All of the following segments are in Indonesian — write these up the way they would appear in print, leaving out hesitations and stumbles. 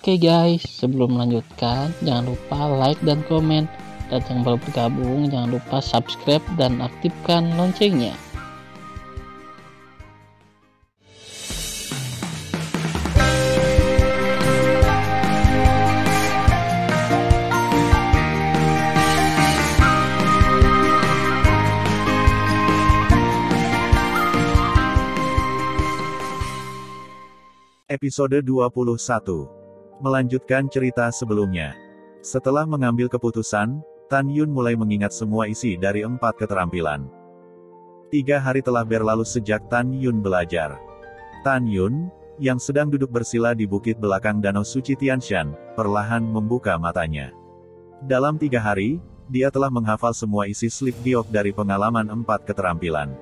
Oke guys, sebelum melanjutkan, jangan lupa like dan komen. Dan yang baru bergabung, jangan lupa subscribe dan aktifkan loncengnya. Episode 21. Melanjutkan cerita sebelumnya. Setelah mengambil keputusan, Tan Yun mulai mengingat semua isi dari 4 keterampilan. 3 hari telah berlalu sejak Tan Yun belajar. Tan Yun, yang sedang duduk bersila di bukit belakang Danau Suci Tianshan, perlahan membuka matanya. Dalam 3 hari, dia telah menghafal semua isi slip giok dari pengalaman 4 keterampilan.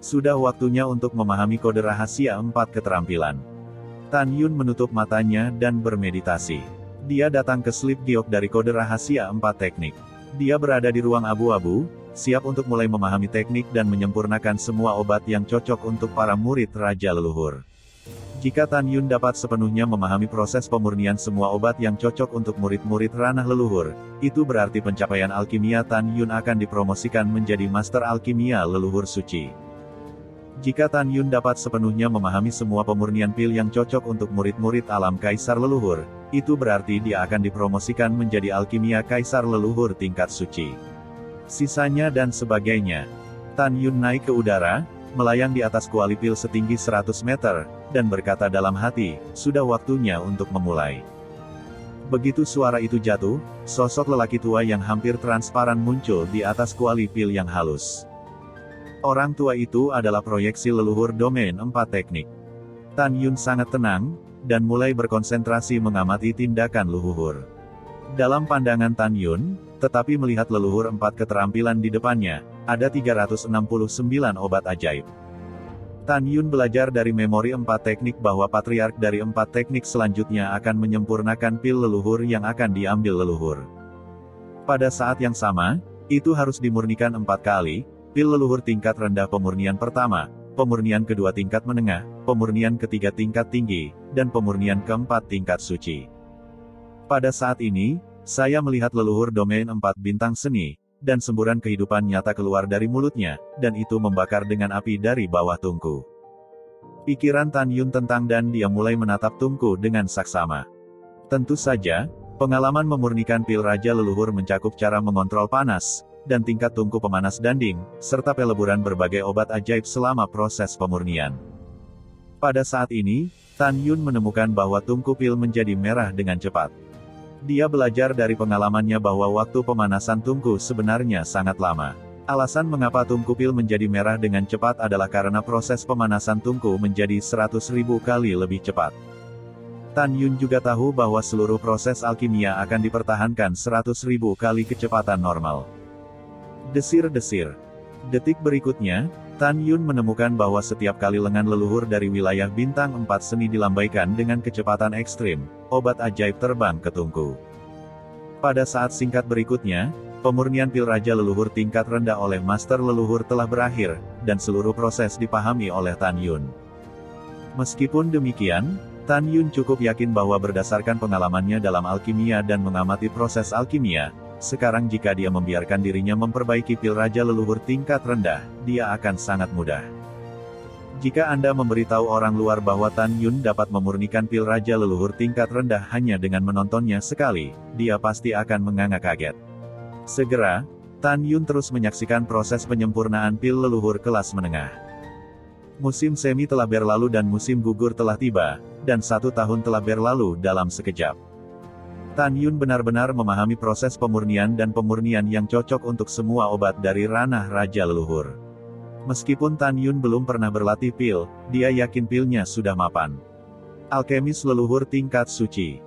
Sudah waktunya untuk memahami kode rahasia 4 keterampilan. Tan Yun menutup matanya dan bermeditasi. Dia datang ke slip giok dari kode rahasia 4 teknik. Dia berada di ruang abu-abu, siap untuk mulai memahami teknik dan menyempurnakan semua obat yang cocok untuk para murid Raja Leluhur. Jika Tan Yun dapat sepenuhnya memahami proses pemurnian semua obat yang cocok untuk murid-murid ranah leluhur, itu berarti pencapaian alkimia Tan Yun akan dipromosikan menjadi Master Alkimia Leluhur Suci. Jika Tan Yun dapat sepenuhnya memahami semua pemurnian pil yang cocok untuk murid-murid alam Kaisar Leluhur, itu berarti dia akan dipromosikan menjadi Alkimia Kaisar Leluhur tingkat suci. Sisanya dan sebagainya. Tan Yun naik ke udara, melayang di atas kuali pil setinggi 100 meter, dan berkata dalam hati, sudah waktunya untuk memulai. Begitu suara itu jatuh, sosok lelaki tua yang hampir transparan muncul di atas kuali pil yang halus. Orang tua itu adalah proyeksi leluhur domain 4 teknik. Tan Yun sangat tenang, dan mulai berkonsentrasi mengamati tindakan leluhur. Dalam pandangan Tan Yun, tetapi melihat leluhur 4 keterampilan di depannya, ada 369 obat ajaib. Tan Yun belajar dari memori 4 teknik bahwa patriark dari 4 teknik selanjutnya akan menyempurnakan pil leluhur yang akan diambil leluhur. Pada saat yang sama, itu harus dimurnikan 4 kali, pil leluhur tingkat rendah pemurnian pertama, pemurnian kedua tingkat menengah, pemurnian ketiga tingkat tinggi, dan pemurnian keempat tingkat suci. Pada saat ini, saya melihat leluhur domain 4 bintang seni, dan semburan kehidupan nyata keluar dari mulutnya, dan itu membakar dengan api dari bawah tungku. Pikiran Tan Yun tentang dan dia mulai menatap tungku dengan saksama. Tentu saja, pengalaman memurnikan pil Raja Leluhur mencakup cara mengontrol panas, dan tingkat tungku pemanas danding, serta peleburan berbagai obat ajaib selama proses pemurnian. Pada saat ini, Tan Yun menemukan bahwa tungku pil menjadi merah dengan cepat. Dia belajar dari pengalamannya bahwa waktu pemanasan tungku sebenarnya sangat lama. Alasan mengapa tungku pil menjadi merah dengan cepat adalah karena proses pemanasan tungku menjadi 100.000 kali lebih cepat. Tan Yun juga tahu bahwa seluruh proses alkimia akan dipertahankan 100.000 kali kecepatan normal. Desir-desir. Detik berikutnya, Tan Yun menemukan bahwa setiap kali lengan leluhur dari wilayah bintang 4 seni dilambaikan dengan kecepatan ekstrim, obat ajaib terbang ke tungku. Pada saat singkat berikutnya, pemurnian pil Raja Leluhur tingkat rendah oleh Master Leluhur telah berakhir, dan seluruh proses dipahami oleh Tan Yun. Meskipun demikian, Tan Yun cukup yakin bahwa berdasarkan pengalamannya dalam alkimia dan mengamati proses alkimia, sekarang jika dia membiarkan dirinya memperbaiki pil Raja Leluhur tingkat rendah, dia akan sangat mudah. Jika Anda memberitahu orang luar bahwa Tan Yun dapat memurnikan pil Raja Leluhur tingkat rendah hanya dengan menontonnya sekali, dia pasti akan menganga kaget. Segera, Tan Yun terus menyaksikan proses penyempurnaan pil leluhur kelas menengah. Musim semi telah berlalu dan musim gugur telah tiba, dan 1 tahun telah berlalu dalam sekejap. Tan Yun benar-benar memahami proses pemurnian dan pemurnian yang cocok untuk semua obat dari ranah Raja Leluhur. Meskipun Tan Yun belum pernah berlatih pil, dia yakin pilnya sudah mapan. Alkemis leluhur tingkat suci.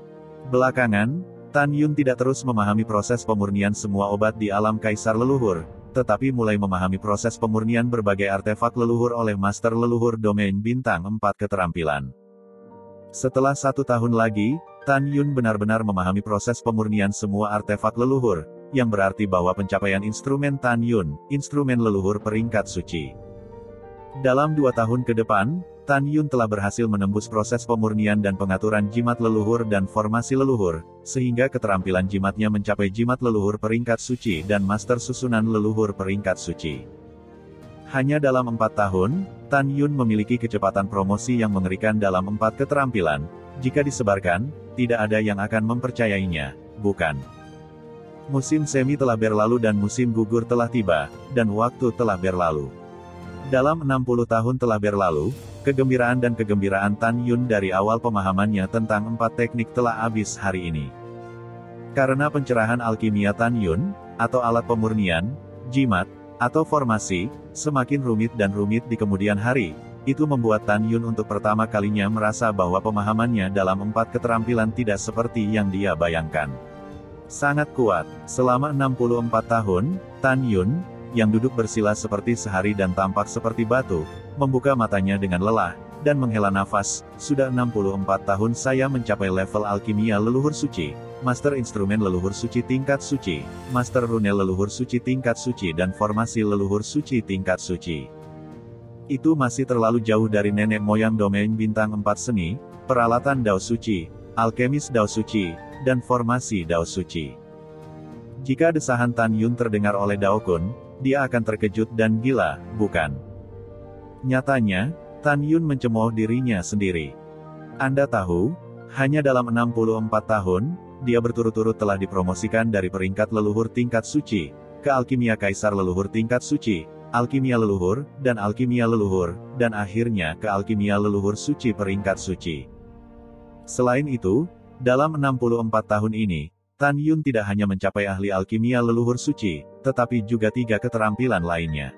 Belakangan, Tan Yun tidak terus memahami proses pemurnian semua obat di alam Kaisar Leluhur, tetapi mulai memahami proses pemurnian berbagai artefak leluhur oleh Master Leluhur domain bintang 4 keterampilan. Setelah 1 tahun lagi, Tan Yun benar-benar memahami proses pemurnian semua artefak leluhur, yang berarti bahwa pencapaian instrumen Tan Yun, instrumen leluhur peringkat suci. Dalam 2 tahun ke depan, Tan Yun telah berhasil menembus proses pemurnian dan pengaturan jimat leluhur dan formasi leluhur, sehingga keterampilan jimatnya mencapai jimat leluhur peringkat suci dan master susunan leluhur peringkat suci. Hanya dalam 4 tahun, Tan Yun memiliki kecepatan promosi yang mengerikan dalam 4 keterampilan. Jika disebarkan, tidak ada yang akan mempercayainya, bukan? Musim semi telah berlalu dan musim gugur telah tiba, dan waktu telah berlalu. Dalam 60 tahun telah berlalu, kegembiraan dan kegembiraan Tan Yun dari awal pemahamannya tentang 4 teknik telah habis hari ini. Karena pencerahan alkimia Tan Yun, atau alat pemurnian, jimat, atau formasi, semakin rumit dan rumit di kemudian hari, itu membuat Tan Yun untuk pertama kalinya merasa bahwa pemahamannya dalam 4 keterampilan tidak seperti yang dia bayangkan. Sangat kuat. Selama 64 tahun, Tan Yun, yang duduk bersila seperti sehari dan tampak seperti batu, membuka matanya dengan lelah, dan menghela nafas. Sudah 64 tahun saya mencapai level alkimia leluhur suci, master instrumen leluhur suci tingkat suci, master rune leluhur suci tingkat suci dan formasi leluhur suci tingkat suci. Itu masih terlalu jauh dari nenek moyang domain bintang 4 seni, peralatan Dao Suci, alkemis Dao Suci, dan formasi Dao Suci. Jika desahan Tan Yun terdengar oleh Dao Kun, dia akan terkejut dan gila, bukan? Nyatanya, Tan Yun mencemooh dirinya sendiri. Anda tahu, hanya dalam 64 tahun, dia berturut-turut telah dipromosikan dari peringkat leluhur tingkat suci, ke alkimia kaisar leluhur tingkat suci, alkimia leluhur, dan akhirnya ke alkimia leluhur suci peringkat suci. Selain itu, dalam 64 tahun ini, Tan Yun tidak hanya mencapai ahli alkimia leluhur suci, tetapi juga 3 keterampilan lainnya.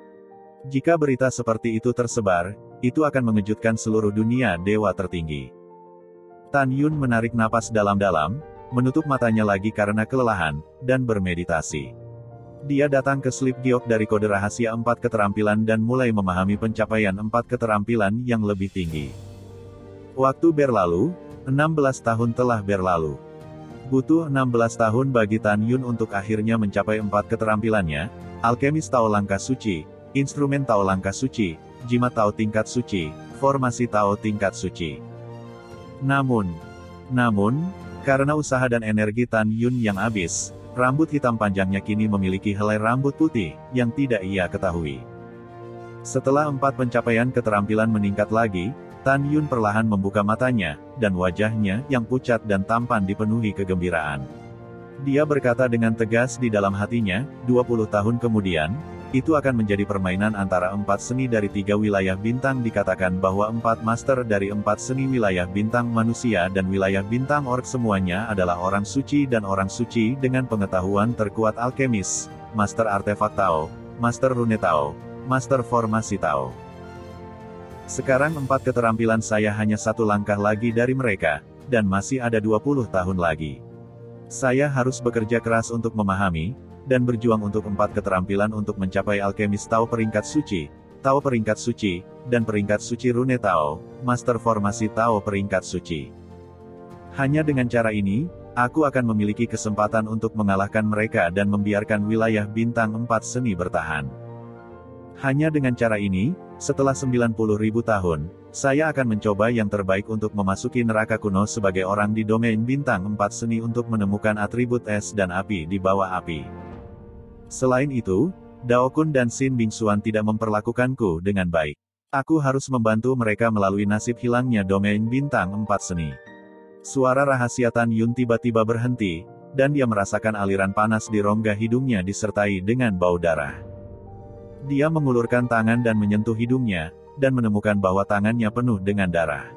Jika berita seperti itu tersebar, itu akan mengejutkan seluruh dunia dewa tertinggi. Tan Yun menarik napas dalam-dalam, menutup matanya lagi karena kelelahan, dan bermeditasi. Dia datang ke Sleep Giok dari kode rahasia 4 keterampilan dan mulai memahami pencapaian 4 keterampilan yang lebih tinggi. Waktu berlalu, 16 tahun telah berlalu. Butuh 16 tahun bagi Tan Yun untuk akhirnya mencapai 4 keterampilannya, alkemis Tao langkah suci, instrumen Tao langkah suci, jimat Tao tingkat suci, formasi Tao tingkat suci. Namun, karena usaha dan energi Tan Yun yang habis, rambut hitam panjangnya kini memiliki helai rambut putih, yang tidak ia ketahui. Setelah 4 pencapaian keterampilan meningkat lagi, Tan Yun perlahan membuka matanya, dan wajahnya yang pucat dan tampan dipenuhi kegembiraan. Dia berkata dengan tegas di dalam hatinya, 20 tahun kemudian, itu akan menjadi permainan antara 4 seni dari 3 wilayah bintang. Dikatakan bahwa 4 master dari 4 seni wilayah bintang manusia dan wilayah bintang orc semuanya adalah orang suci dan orang suci dengan pengetahuan terkuat alkemis, master artefak Tao, master rune Tao, master formasi Tao. Sekarang 4 keterampilan saya hanya 1 langkah lagi dari mereka, dan masih ada 20 tahun lagi. Saya harus bekerja keras untuk memahami, dan berjuang untuk 4 keterampilan untuk mencapai alkemis Tao peringkat suci, Tao peringkat suci, dan peringkat suci rune Tao, master formasi Tao peringkat suci. Hanya dengan cara ini, aku akan memiliki kesempatan untuk mengalahkan mereka dan membiarkan wilayah bintang 4 seni bertahan. Hanya dengan cara ini, setelah 90.000 tahun, saya akan mencoba yang terbaik untuk memasuki neraka kuno sebagai orang di domain bintang 4 seni untuk menemukan atribut es dan api di bawah api. Selain itu, Dao Kun dan Xin Bingxuan tidak memperlakukanku dengan baik. Aku harus membantu mereka melalui nasib hilangnya domain bintang 4 seni. Suara rahasia Tan Yun tiba-tiba berhenti, dan dia merasakan aliran panas di rongga hidungnya disertai dengan bau darah. Dia mengulurkan tangan dan menyentuh hidungnya, dan menemukan bahwa tangannya penuh dengan darah.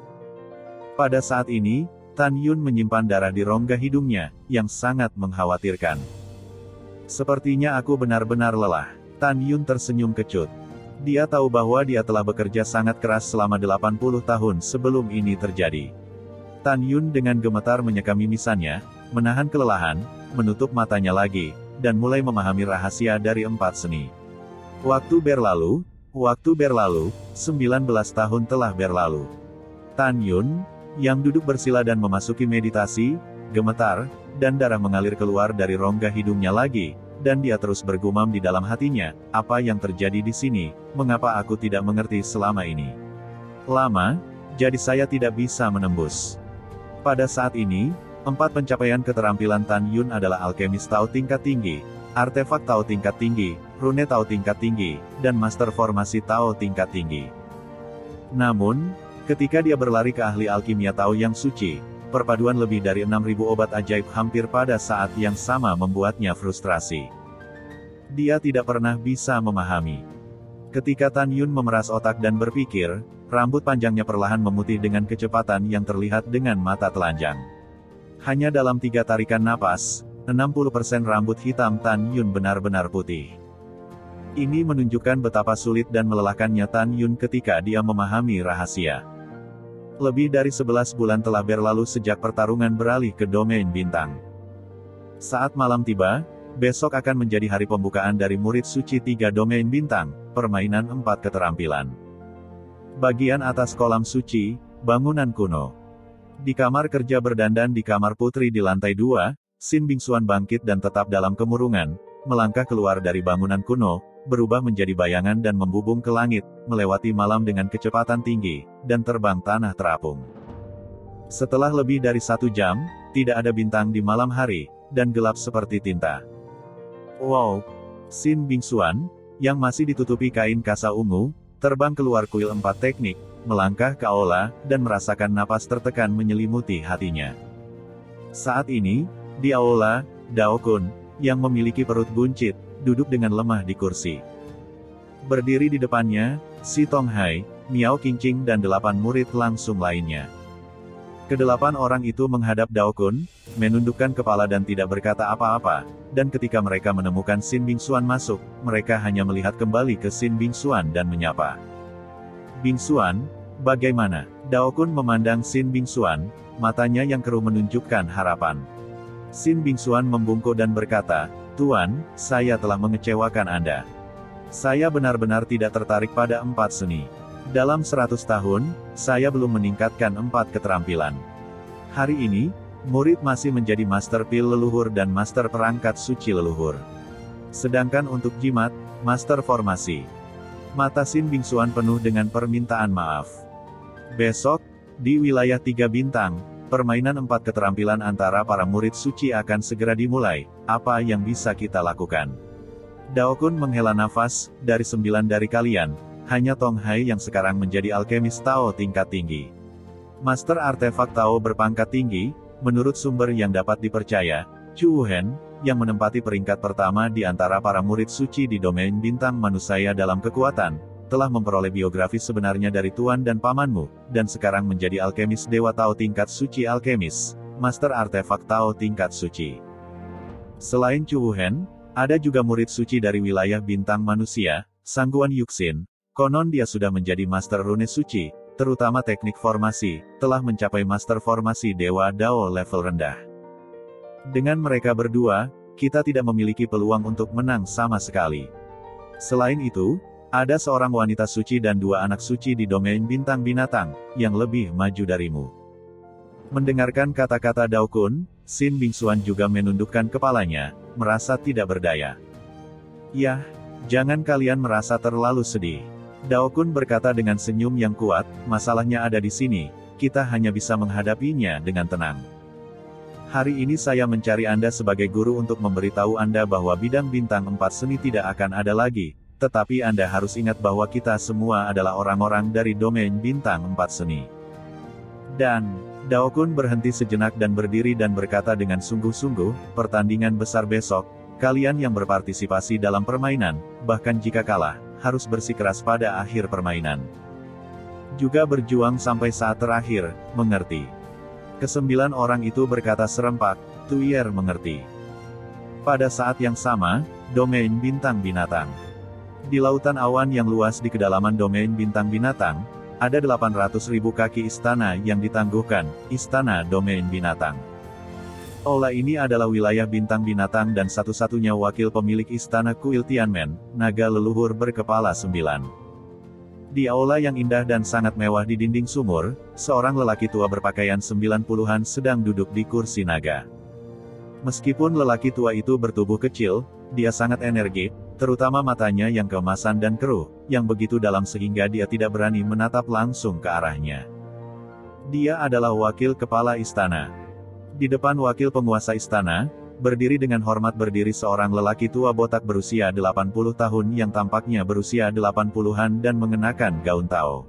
Pada saat ini, Tan Yun menyimpan darah di rongga hidungnya, yang sangat mengkhawatirkan. Sepertinya aku benar-benar lelah. Tan Yun tersenyum kecut. Dia tahu bahwa dia telah bekerja sangat keras selama 80 tahun sebelum ini terjadi. Tan Yun dengan gemetar menyeka mimisannya, menahan kelelahan, menutup matanya lagi, dan mulai memahami rahasia dari 4 seni. Waktu berlalu, 19 tahun telah berlalu. Tan Yun, yang duduk bersila dan memasuki meditasi, gemetar, dan darah mengalir keluar dari rongga hidungnya lagi, dan dia terus bergumam di dalam hatinya, apa yang terjadi di sini, mengapa aku tidak mengerti selama ini. lama, jadi saya tidak bisa menembus. Pada saat ini, 4 pencapaian keterampilan Tan Yun adalah alkemis Tao tingkat tinggi, artefak Tao tingkat tinggi, rune Tao tingkat tinggi, dan master formasi Tao tingkat tinggi. Namun, ketika dia berlari ke ahli alkimia Tao yang suci, perpaduan lebih dari 6.000 obat ajaib hampir pada saat yang sama membuatnya frustrasi. Dia tidak pernah bisa memahami. Ketika Tan Yun memeras otak dan berpikir, rambut panjangnya perlahan memutih dengan kecepatan yang terlihat dengan mata telanjang. Hanya dalam 3 tarikan napas, 60% rambut hitam Tan Yun benar-benar putih. Ini menunjukkan betapa sulit dan melelahkannya Tan Yun ketika dia memahami rahasia. Lebih dari 11 bulan telah berlalu sejak pertarungan beralih ke domain bintang. Saat malam tiba, besok akan menjadi hari pembukaan dari murid suci 3 domain bintang, permainan 4 keterampilan. Bagian atas kolam suci, bangunan kuno. Di kamar kerja berdandan di kamar putri di lantai 2, Sin Bingsuan bangkit dan tetap dalam kemurungan, melangkah keluar dari bangunan kuno, berubah menjadi bayangan dan membubung ke langit, melewati malam dengan kecepatan tinggi, dan terbang tanah terapung. Setelah lebih dari 1 jam, tidak ada bintang di malam hari, dan gelap seperti tinta. Wow! Sin Bingsuan, yang masih ditutupi kain kasa ungu, terbang keluar kuil 4 teknik, melangkah ke aula, dan merasakan napas tertekan menyelimuti hatinya. Saat ini, di aula, Dao Kun, yang memiliki perut buncit, duduk dengan lemah di kursi. Berdiri di depannya, Si Tong Hai, Miao Qingqing dan 8 murid langsung lainnya. Kedelapan orang itu menghadap Dao Kun, menundukkan kepala dan tidak berkata apa-apa, dan ketika mereka menemukan Sin Bingsuan masuk, mereka hanya melihat kembali ke Sin Bingsuan dan menyapa. Bingsuan, bagaimana? Dao Kun memandang Sin Bingsuan, matanya yang keruh menunjukkan harapan. Sin Bingsuan membungkuk dan berkata, "Tuan, saya telah mengecewakan Anda. Saya benar-benar tidak tertarik pada 4 seni. Dalam 100 tahun, saya belum meningkatkan 4 keterampilan. Hari ini, murid masih menjadi Master Pil leluhur dan Master Perangkat Suci leluhur. Sedangkan untuk jimat, Master Formasi." Mata Sin Bingsuan penuh dengan permintaan maaf. Besok, di wilayah 3 bintang, permainan 4 keterampilan antara para murid suci akan segera dimulai. Apa yang bisa kita lakukan? Dao Kun menghela nafas, dari 9 dari kalian, hanya Tong Hai yang sekarang menjadi alkemis Tao tingkat tinggi. Master artefak Tao berpangkat tinggi, menurut sumber yang dapat dipercaya, Chu Wuhen, yang menempati peringkat pertama di antara para murid suci di domain bintang manusia dalam kekuatan, telah memperoleh biografi sebenarnya dari Tuan dan Pamanmu, dan sekarang menjadi alkemis Dewa Tao tingkat suci alkemis, Master artefak Tao tingkat suci. Selain Chu Wuhen, ada juga murid suci dari wilayah bintang manusia, Sangguan Yuxin, konon dia sudah menjadi Master Rune suci, terutama teknik formasi, telah mencapai Master formasi Dewa Dao level rendah. Dengan mereka berdua, kita tidak memiliki peluang untuk menang sama sekali. Selain itu, ada seorang wanita suci dan 2 anak suci di domain bintang binatang, yang lebih maju darimu. Mendengarkan kata-kata Dao Kun, Sin Bingsuan juga menundukkan kepalanya, merasa tidak berdaya. Yah, jangan kalian merasa terlalu sedih. Dao Kun berkata dengan senyum yang kuat, masalahnya ada di sini, kita hanya bisa menghadapinya dengan tenang. Hari ini saya mencari Anda sebagai guru untuk memberitahu Anda bahwa bidang bintang 4 seni tidak akan ada lagi. Tetapi Anda harus ingat bahwa kita semua adalah orang-orang dari domain bintang 4 seni. Dan, Dao Kun berhenti sejenak dan berdiri dan berkata dengan sungguh-sungguh, pertandingan besar besok, kalian yang berpartisipasi dalam permainan, bahkan jika kalah, harus bersikeras pada akhir permainan. Juga berjuang sampai saat terakhir, mengerti? Ke-9 orang itu berkata serempak, Tuier mengerti. Pada saat yang sama, domain bintang binatang. Di lautan awan yang luas di kedalaman domain bintang binatang, ada 800.000 kaki istana yang ditangguhkan, istana domain binatang. Aula ini adalah wilayah bintang binatang dan satu-satunya wakil pemilik istana kuil Tianmen, naga leluhur berkepala 9. Di aula yang indah dan sangat mewah di dinding sumur, seorang lelaki tua berpakaian 90-an sedang duduk di kursi naga. Meskipun lelaki tua itu bertubuh kecil, dia sangat energik, terutama matanya yang keemasan dan keruh, yang begitu dalam sehingga dia tidak berani menatap langsung ke arahnya. Dia adalah wakil kepala istana. Di depan wakil penguasa istana, berdiri dengan hormat berdiri seorang lelaki tua botak berusia 80 tahun yang tampaknya berusia 80-an dan mengenakan gaun Tao.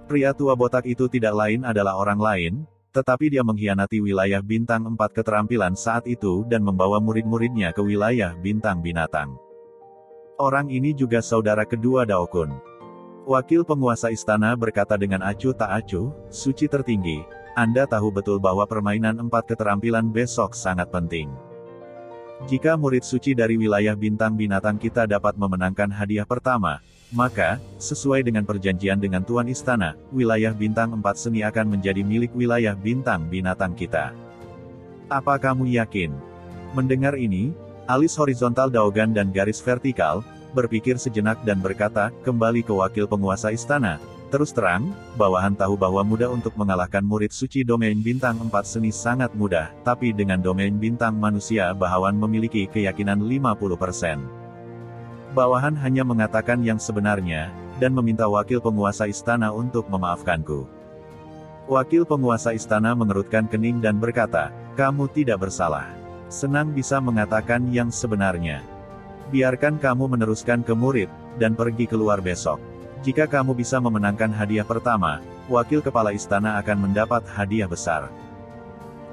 Pria tua botak itu tidak lain adalah orang lain, tetapi dia mengkhianati wilayah Bintang 4 keterampilan saat itu dan membawa murid-muridnya ke wilayah Bintang Binatang. Orang ini juga saudara kedua Dao Kun. Wakil penguasa istana berkata dengan acuh tak acuh, "Suci tertinggi, Anda tahu betul bahwa permainan 4 keterampilan besok sangat penting. Jika murid suci dari wilayah Bintang Binatang kita dapat memenangkan hadiah pertama, maka, sesuai dengan perjanjian dengan Tuan Istana, wilayah Bintang 4 Seni akan menjadi milik wilayah Bintang Binatang kita. Apa kamu yakin?" Mendengar ini, alis horizontal Daogan dan garis vertikal berpikir sejenak dan berkata, kembali ke wakil penguasa istana, "Terus terang, bawahan tahu bahwa mudah untuk mengalahkan murid suci domain Bintang 4 Seni sangat mudah, tapi dengan domain Bintang Manusia bawahan memiliki keyakinan 50%. Bawahan hanya mengatakan yang sebenarnya, dan meminta wakil penguasa istana untuk memaafkanku." Wakil penguasa istana mengerutkan kening dan berkata, "Kamu tidak bersalah. Senang bisa mengatakan yang sebenarnya. Biarkan kamu meneruskan ke murid, dan pergi keluar besok. Jika kamu bisa memenangkan hadiah pertama, wakil kepala istana akan mendapat hadiah besar."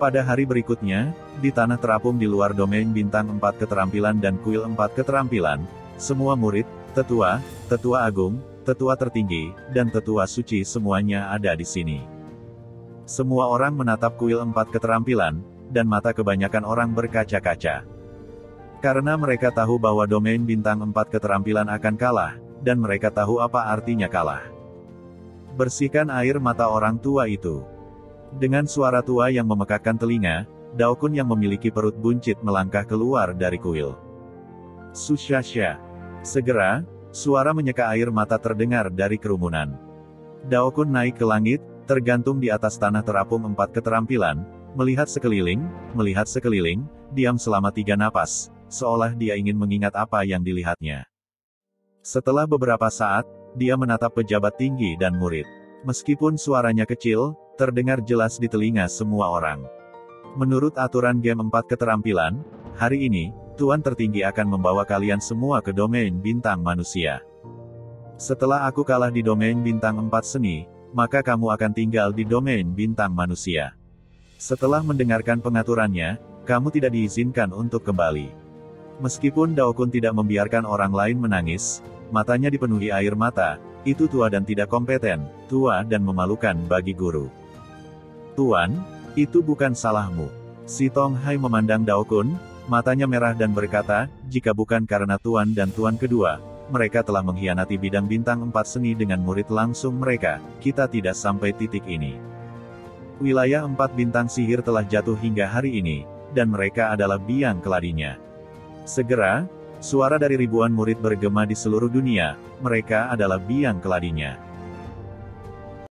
Pada hari berikutnya, di tanah terapung di luar domain Bintang 4 keterampilan dan kuil 4 keterampilan, semua murid, tetua, tetua agung, tetua tertinggi, dan tetua suci semuanya ada di sini. Semua orang menatap kuil 4 keterampilan, dan mata kebanyakan orang berkaca-kaca. Karena mereka tahu bahwa domain Bintang 4 keterampilan akan kalah, dan mereka tahu apa artinya kalah. Bersihkan air mata orang tua itu. Dengan suara tua yang memekakkan telinga, Dao Kun yang memiliki perut buncit melangkah keluar dari kuil. Susyasya. Segera, suara menyeka air mata terdengar dari kerumunan. Dao Kun naik ke langit, tergantung di atas tanah terapung 4 keterampilan, melihat sekeliling, diam selama 3 napas, seolah dia ingin mengingat apa yang dilihatnya. Setelah beberapa saat, dia menatap pejabat tinggi dan murid. Meskipun suaranya kecil, terdengar jelas di telinga semua orang. Menurut aturan game 4 keterampilan, hari ini, Tuan tertinggi akan membawa kalian semua ke domain Bintang Manusia. Setelah aku kalah di domain Bintang 4 Seni, maka kamu akan tinggal di domain Bintang Manusia. Setelah mendengarkan pengaturannya, kamu tidak diizinkan untuk kembali. Meskipun Dao Kun tidak membiarkan orang lain menangis, matanya dipenuhi air mata, itu tua dan tidak kompeten, tua dan memalukan bagi guru. "Tuan, itu bukan salahmu." Si Tong Hai memandang Dao Kun, matanya merah dan berkata, "Jika bukan karena Tuan dan Tuan kedua, mereka telah mengkhianati bidang Bintang 4 Seni dengan murid langsung mereka, kita tidak sampai titik ini. Wilayah 4 bintang sihir telah jatuh hingga hari ini, dan mereka adalah biang keladinya." Segera, suara dari ribuan murid bergema di seluruh dunia, mereka adalah biang keladinya.